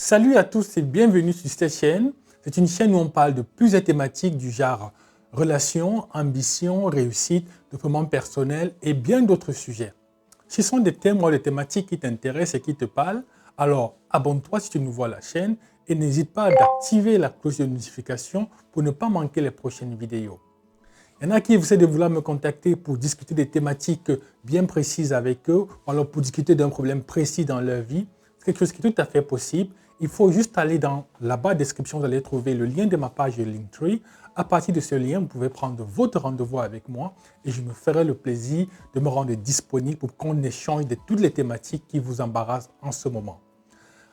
Salut à tous et bienvenue sur cette chaîne. C'est une chaîne où on parle de plusieurs thématiques du genre relations, ambition, réussite, développement personnel et bien d'autres sujets. Ce sont des thèmes ou des thématiques qui t'intéressent et qui te parlent. Alors abonne-toi si tu nous vois à la chaîne et n'hésite pas d'activer la cloche de notification pour ne pas manquer les prochaines vidéos. Il y en a qui essaient de vouloir me contacter pour discuter des thématiques bien précises avec eux, ou alors pour discuter d'un problème précis dans leur vie. C'est quelque chose qui est tout à fait possible. Il faut juste aller dans la barre de description, vous allez trouver le lien de ma page Linktree. À partir de ce lien, vous pouvez prendre votre rendez-vous avec moi et je me ferai le plaisir de me rendre disponible pour qu'on échange de toutes les thématiques qui vous embarrassent en ce moment.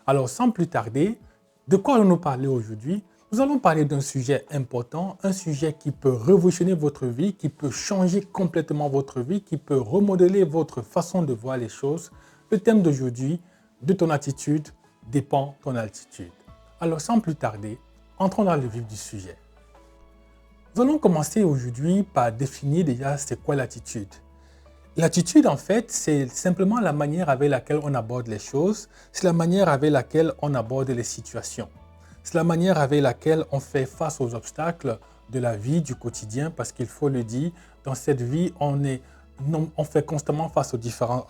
Alors, sans plus tarder, de quoi allons-nous parler aujourd'hui? Nous allons parler d'un sujet important, un sujet qui peut révolutionner votre vie, qui peut changer complètement votre vie, qui peut remodeler votre façon de voir les choses. Le thème d'aujourd'hui, de ton attitude, dépend ton altitude. Alors, sans plus tarder, entrons dans le vif du sujet. Nous allons commencer aujourd'hui par définir déjà c'est quoi l'attitude. L'attitude, en fait, c'est simplement la manière avec laquelle on aborde les choses, c'est la manière avec laquelle on aborde les situations. C'est la manière avec laquelle on fait face aux obstacles de la vie, du quotidien, parce qu'il faut le dire, dans cette vie, on fait constamment face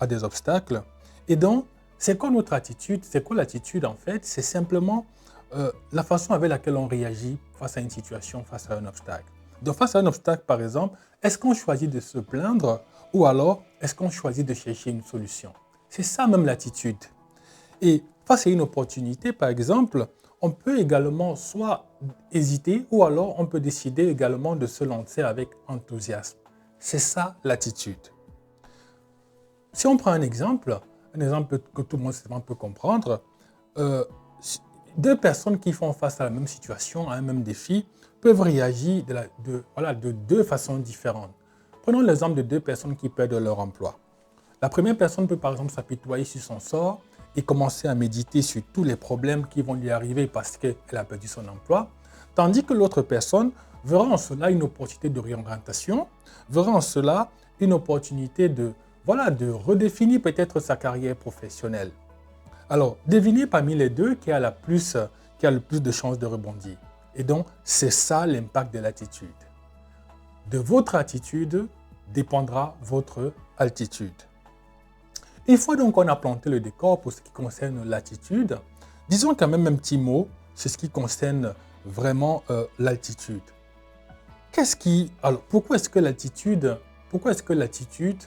à des obstacles. Et donc, c'est quoi notre attitude? C'est quoi l'attitude, en fait? C'est simplement la façon avec laquelle on réagit face à une situation, face à un obstacle. Donc, face à un obstacle, par exemple, est-ce qu'on choisit de se plaindre ou alors est-ce qu'on choisit de chercher une solution? C'est ça même l'attitude. Et face à une opportunité, par exemple, on peut également soit hésiter ou alors on peut décider également de se lancer avec enthousiasme. C'est ça l'attitude. Si on prend un exemple que tout le monde peut comprendre, deux personnes qui font face à la même situation, à un même défi, peuvent réagir de deux façons différentes. Prenons l'exemple de deux personnes qui perdent leur emploi. La première personne peut par exemple s'apitoyer sur son sort et commencer à méditer sur tous les problèmes qui vont lui arriver parce qu'elle a perdu son emploi, tandis que l'autre personne verra en cela une opportunité de réorientation, verra en cela une opportunité de redéfinir peut-être sa carrière professionnelle. Alors, devinez parmi les deux qui a le plus de chances de rebondir. Et donc, c'est ça l'impact de l'attitude. De votre attitude dépendra votre altitude. Une fois donc qu'on a planté le décor pour ce qui concerne l'attitude, disons quand même un petit mot sur ce qui concerne vraiment l'altitude. Pourquoi est-ce que l'attitude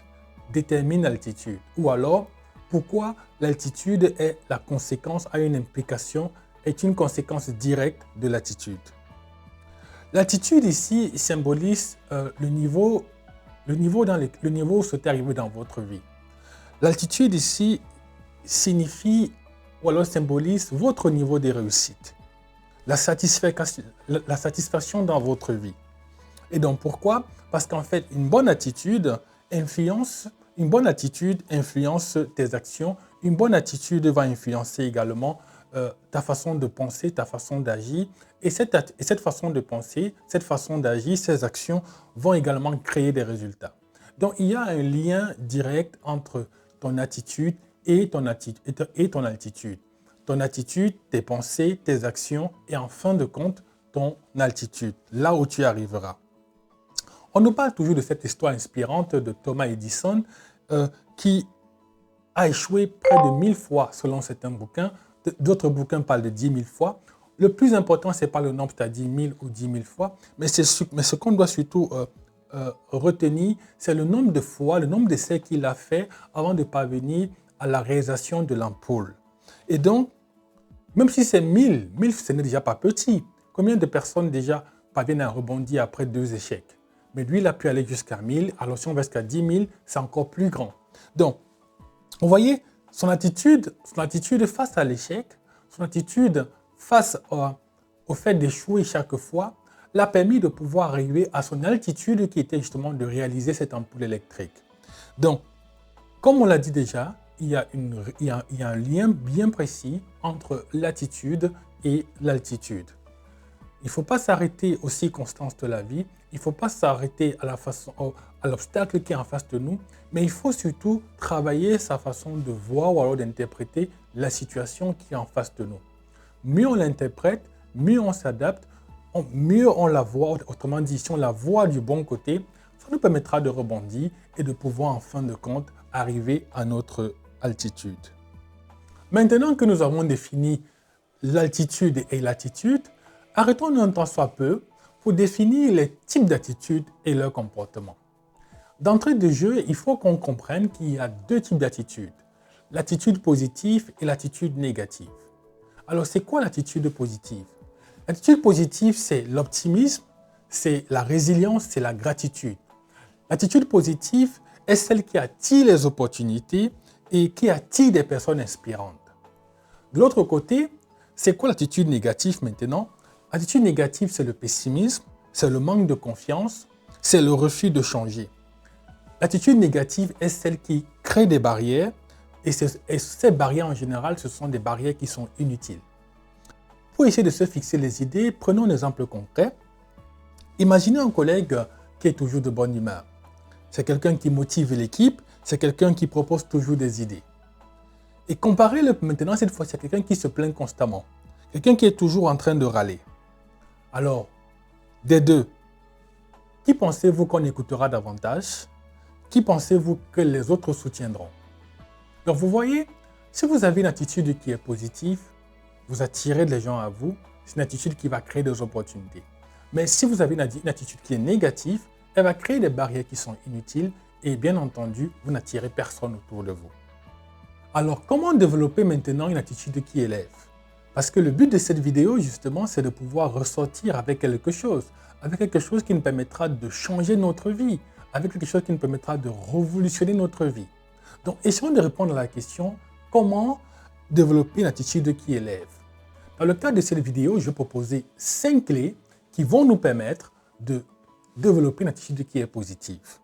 détermine l'altitude? Ou alors, pourquoi l'altitude est une conséquence directe de l'attitude? L'attitude ici symbolise le niveau où vous êtes arrivé dans votre vie. L'altitude ici signifie ou alors symbolise votre niveau de réussite, la satisfaction dans votre vie. Et donc pourquoi? Parce qu'en fait, une bonne attitude influence tes actions, une bonne attitude va influencer également ta façon de penser, ta façon d'agir. Et cette façon de penser, cette façon d'agir, ces actions vont également créer des résultats. Donc, il y a un lien direct entre ton attitude et ton altitude. Ton attitude, tes pensées, tes actions et en fin de compte, ton altitude, là où tu arriveras. On nous parle toujours de cette histoire inspirante de Thomas Edison qui a échoué près de 1000 fois selon certains bouquins. D'autres bouquins parlent de 10 000 fois. Le plus important, ce n'est pas le nombre, c'est-à-dire 1000 ou 10 000 fois, mais ce qu'on doit surtout retenir, c'est le nombre de fois, le nombre d'essais qu'il a fait avant de parvenir à la réalisation de l'ampoule. Et donc, même si c'est 1000, ce n'est déjà pas petit. Combien de personnes déjà parviennent à rebondir après 2 échecs? Mais lui, il a pu aller jusqu'à 1000. Alors, si on va jusqu'à 10 000, c'est encore plus grand. Donc, vous voyez, son attitude face à l'échec, son attitude face au fait d'échouer chaque fois, l'a permis de pouvoir arriver à son altitude qui était justement de réaliser cette ampoule électrique. Donc, comme on l'a dit déjà, il y a un lien bien précis entre l'attitude et l'altitude. Il ne faut pas s'arrêter aux circonstances de la vie, il ne faut pas s'arrêter à l'obstacle qui est en face de nous, mais il faut surtout travailler sa façon de voir ou alors d'interpréter la situation qui est en face de nous. mieux on l'interprète, mieux on s'adapte, mieux on la voit. Autrement dit, si on la voit du bon côté, ça nous permettra de rebondir et de pouvoir en fin de compte arriver à notre altitude. Maintenant que nous avons défini l'altitude et l'attitude, arrêtons-nous un temps soit peu pour définir les types d'attitudes et leur comportement. D'entrée de jeu, il faut qu'on comprenne qu'il y a deux types d'attitudes, l'attitude positive et l'attitude négative. Alors, c'est quoi l'attitude positive? L'attitude positive, c'est l'optimisme, c'est la résilience, c'est la gratitude. L'attitude positive est celle qui attire les opportunités et qui attire des personnes inspirantes. De l'autre côté, c'est quoi l'attitude négative maintenant? L'attitude négative, c'est le pessimisme, c'est le manque de confiance, c'est le refus de changer. L'attitude négative est celle qui crée des barrières et ces barrières en général, ce sont des barrières qui sont inutiles. Pour essayer de se fixer les idées, prenons un exemple concret. Imaginez un collègue qui est toujours de bonne humeur. C'est quelqu'un qui motive l'équipe, c'est quelqu'un qui propose toujours des idées. Et comparez-le maintenant, cette fois, c'est quelqu'un qui se plaint constamment. Quelqu'un qui est toujours en train de râler. Alors, des deux, qui pensez-vous qu'on écoutera davantage? Qui pensez-vous que les autres soutiendront? Donc vous voyez, si vous avez une attitude qui est positive, vous attirez les gens à vous, c'est une attitude qui va créer des opportunités. Mais si vous avez une attitude qui est négative, elle va créer des barrières qui sont inutiles et bien entendu, vous n'attirez personne autour de vous. Alors, comment développer maintenant une attitude qui élève? Parce que le but de cette vidéo, justement, c'est de pouvoir ressortir avec quelque chose qui nous permettra de changer notre vie, avec quelque chose qui nous permettra de révolutionner notre vie. Donc, essayons de répondre à la question, comment développer une attitude qui élève? Dans le cadre de cette vidéo, je vais proposer 5 clés qui vont nous permettre de développer une attitude qui est positive.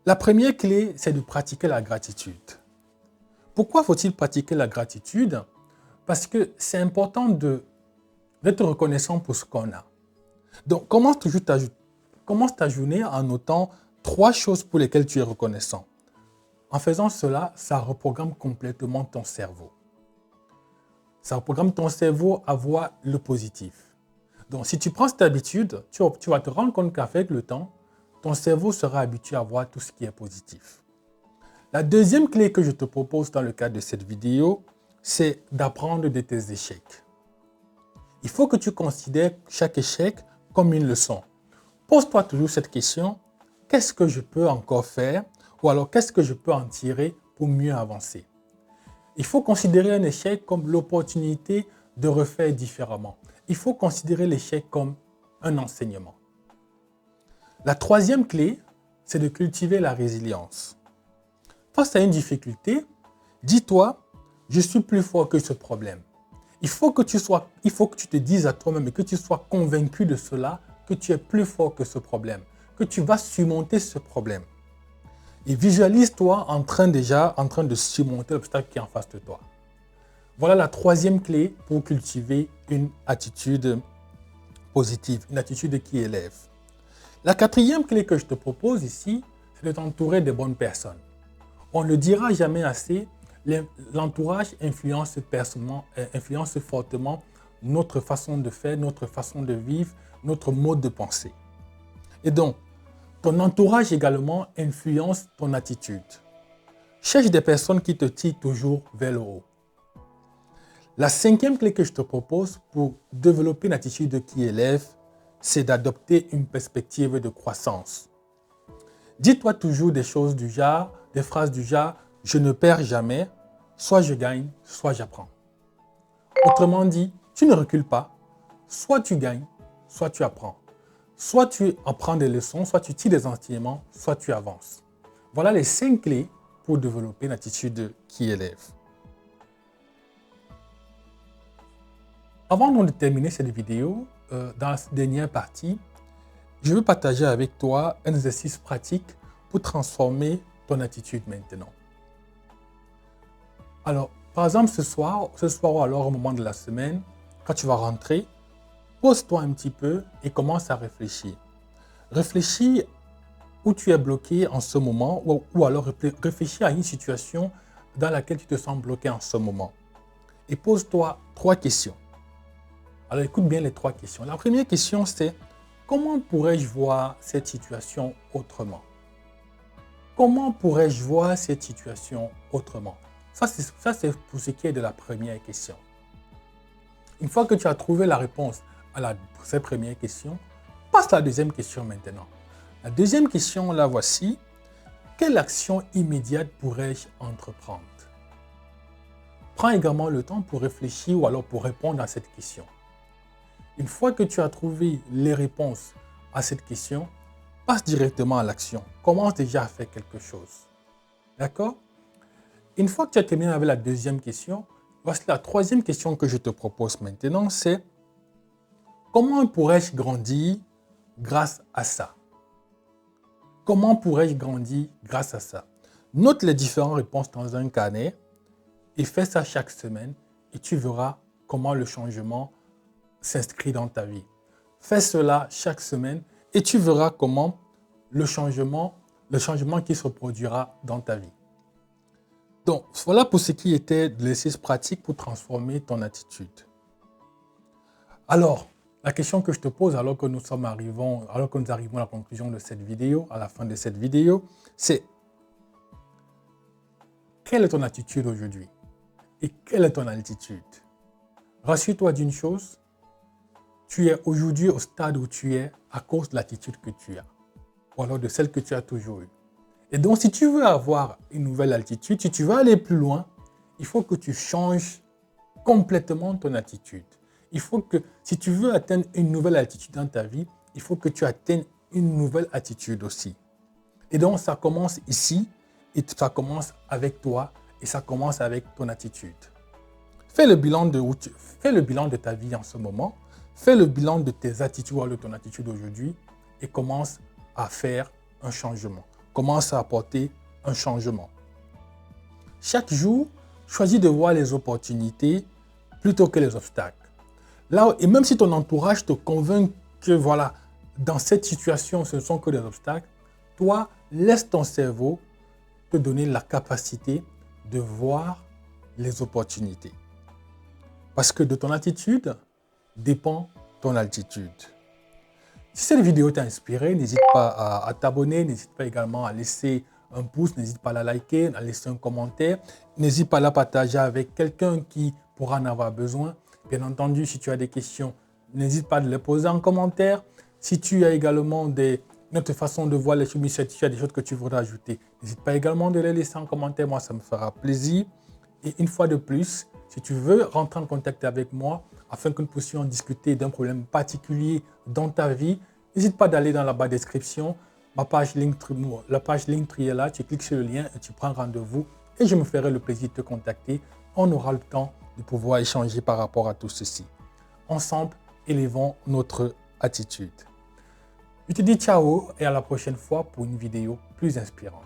La première clé, c'est de pratiquer la gratitude. Pourquoi faut-il pratiquer la gratitude? Parce que c'est important d'être reconnaissant pour ce qu'on a. Donc, commence ta journée en notant 3 choses pour lesquelles tu es reconnaissant. En faisant cela, ça reprogramme complètement ton cerveau. Ça reprogramme ton cerveau à voir le positif. Donc, si tu prends cette habitude, tu vas te rendre compte qu'avec le temps, ton cerveau sera habitué à voir tout ce qui est positif. La deuxième clé que je te propose dans le cadre de cette vidéo, c'est d'apprendre de tes échecs. Il faut que tu considères chaque échec comme une leçon. Pose-toi toujours cette question, qu'est-ce que je peux encore faire? Ou alors, qu'est-ce que je peux en tirer pour mieux avancer? Il faut considérer un échec comme l'opportunité de refaire différemment. Il faut considérer l'échec comme un enseignement. La troisième clé, c'est de cultiver la résilience. Face à une difficulté, dis-toi, je suis plus fort que ce problème. Il faut que tu te dises à toi-même et que tu sois convaincu de cela, que tu es plus fort que ce problème, que tu vas surmonter ce problème. Et visualise-toi en train de surmonter l'obstacle qui est en face de toi. Voilà la troisième clé pour cultiver une attitude positive, une attitude qui élève. La quatrième clé que je te propose ici, c'est de t'entourer des bonnes personnes. On ne le dira jamais assez, l'entourage influence fortement notre façon de faire, notre façon de vivre, notre mode de pensée. Et donc, ton entourage également influence ton attitude. Cherche des personnes qui te tirent toujours vers le haut. La cinquième clé que je te propose pour développer une attitude qui élève, c'est d'adopter une perspective de croissance. Dis-toi toujours des choses du genre, des phrases du genre « je ne perds jamais », soit je gagne, soit j'apprends. Autrement dit, tu ne recules pas, soit tu gagnes, soit tu apprends. Soit tu apprends des leçons, soit tu tires des enseignements, soit tu avances. Voilà les 5 clés pour développer une attitude qui élève. Avant de terminer cette vidéo, dans la dernière partie, je veux partager avec toi un exercice pratique pour transformer ton attitude maintenant. Alors, par exemple, ce soir ou alors au moment de la semaine, quand tu vas rentrer, pose-toi un petit peu et commence à réfléchir. Réfléchis où tu es bloqué en ce moment ou alors réfléchis à une situation dans laquelle tu te sens bloqué en ce moment. Et pose-toi 3 questions. Alors écoute bien les 3 questions. La première question, c'est comment pourrais-je voir cette situation autrement? Comment pourrais-je voir cette situation autrement? Ça, c'est pour ce qui est de la première question. Une fois que tu as trouvé la réponse à cette première question, passe à la deuxième question maintenant. La deuxième question, la voici. Quelle action immédiate pourrais-je entreprendre? Prends également le temps pour réfléchir ou alors pour répondre à cette question. Une fois que tu as trouvé les réponses à cette question, passe directement à l'action. Commence déjà à faire quelque chose. D'accord? Une fois que tu as terminé avec la deuxième question, voici la troisième question que je te propose maintenant, c'est comment pourrais-je grandir grâce à ça? Comment pourrais-je grandir grâce à ça? Note les différentes réponses dans un carnet et fais ça chaque semaine et tu verras comment le changement s'inscrit dans ta vie. Fais cela chaque semaine et tu verras comment le changement qui se reproduira dans ta vie. Donc, voilà pour ce qui était de l'exercice pratique pour transformer ton attitude. Alors, la question que je te pose alors que nous arrivons à la conclusion de cette vidéo, à la fin de cette vidéo, c'est quelle est ton attitude aujourd'hui et quelle est ton altitude? Rassure-toi d'une chose, tu es aujourd'hui au stade où tu es à cause de l'attitude que tu as, ou alors de celle que tu as toujours eue. Et donc, si tu veux avoir une nouvelle altitude, si tu veux aller plus loin, il faut que tu changes complètement ton attitude. Il faut que, si tu veux atteindre une nouvelle altitude dans ta vie, il faut que tu atteignes une nouvelle attitude aussi. Et donc, ça commence ici, et ça commence avec toi, et ça commence avec ton attitude. Fais le bilan de ta vie en ce moment, fais le bilan de tes attitudes ou de ton attitude aujourd'hui, et commence à faire un changement. Commence à apporter un changement. Chaque jour, choisis de voir les opportunités plutôt que les obstacles. Là, et même si ton entourage te convainc que voilà, dans cette situation, ce ne sont que des obstacles, toi, laisse ton cerveau te donner la capacité de voir les opportunités. Parce que de ton attitude dépend ton altitude. Si cette vidéo t'a inspiré, n'hésite pas à t'abonner, n'hésite pas également à laisser un pouce, n'hésite pas à la liker, à laisser un commentaire, n'hésite pas à la partager avec quelqu'un qui pourra en avoir besoin. Bien entendu, si tu as des questions, n'hésite pas à les poser en commentaire. Si tu as également une autre façon de voir les choses, si tu as des choses que tu voudrais ajouter, n'hésite pas également de les laisser en commentaire. Moi, ça me fera plaisir. Et une fois de plus, si tu veux rentrer en contact avec moi, afin que nous puissions discuter d'un problème particulier dans ta vie, n'hésite pas d'aller dans la barre de description. La page Linktree est là, tu cliques sur le lien et tu prends rendez-vous et je me ferai le plaisir de te contacter. On aura le temps de pouvoir échanger par rapport à tout ceci. Ensemble, élevons notre attitude. Je te dis ciao et à la prochaine fois pour une vidéo plus inspirante.